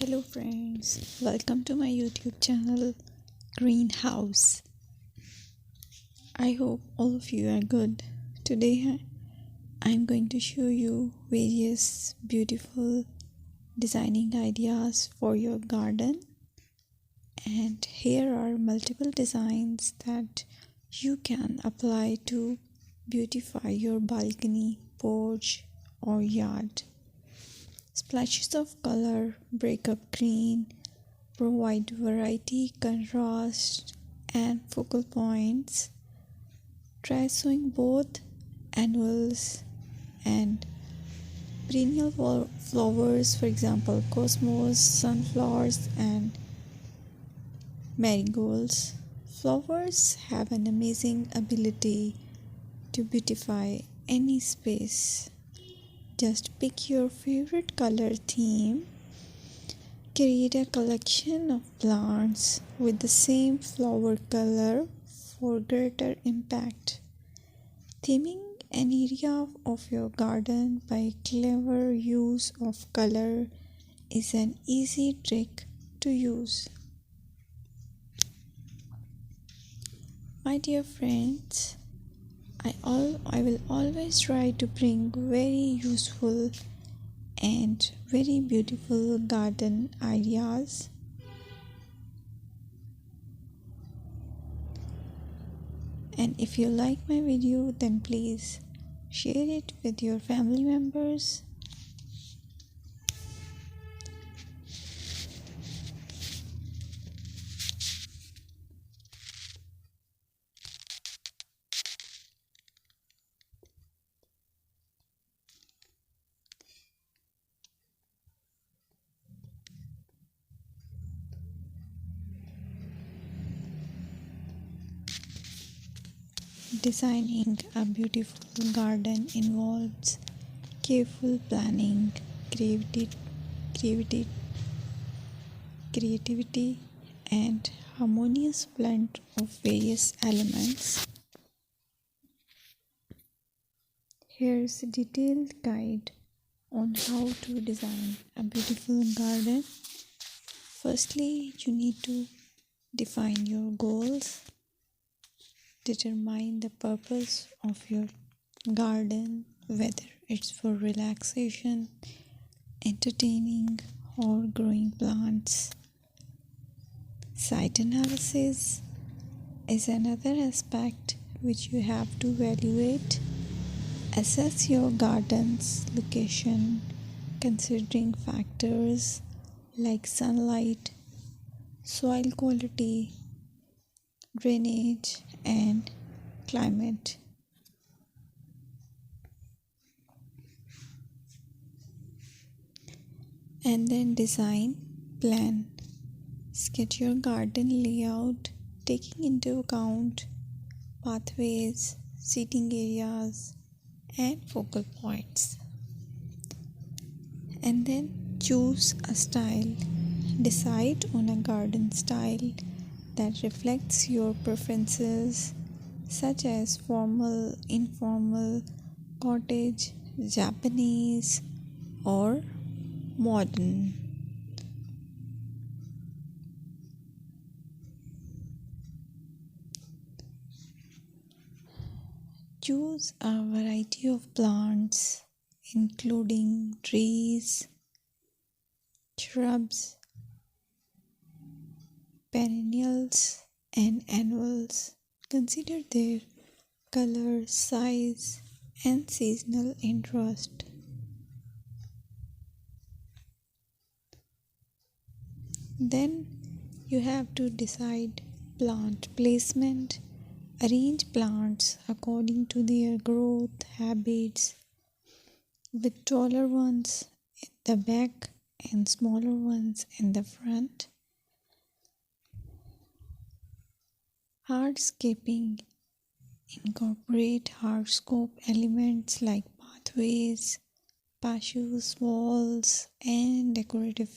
Hello friends, welcome to my YouTube channel Greenhouse. I hope all of you are good. Today I'm going to show you various beautiful designing ideas for your garden, and here are multiple designs that you can apply to beautify your balcony, porch or yard. Splashes of color break up green, provide variety, contrast, and focal points. Try sowing both annuals and perennial flowers, for example, cosmos, sunflowers, and marigolds. Flowers have an amazing ability to beautify any space. Just pick your favorite color theme. Create a collection of plants with the same flower color for greater impact. Theming an area of your garden by clever use of color is an easy trick to use. My dear friends, I will always try to bring very useful and very beautiful garden ideas. And if you like my video, then please share it with your family members. Designing a beautiful garden involves careful planning, creativity, creativity, and harmonious blend of various elements. Here's a detailed guide on how to design a beautiful garden. Firstly, you need to define your goals. Determine the purpose of your garden, whether it's for relaxation, entertaining, or growing plants. Site analysis is another aspect which you have to evaluate. Assess your garden's location, considering factors like sunlight, soil quality, drainage, and climate. And then design plan. Sketch your garden layout, taking into account pathways, seating areas, and focal points. And then choose a style. Decide on a garden style that reflects your preferences, such as formal, informal, cottage, Japanese, or modern. Choose a variety of plants, including trees, shrubs, perennials, and annuals. Consider their color, size, and seasonal interest. Then you have to decide plant placement. Arrange plants according to their growth habits, with taller ones in the back and smaller ones in the front. Hardscaping. Incorporate hardscape elements like pathways, patios, walls, and decorative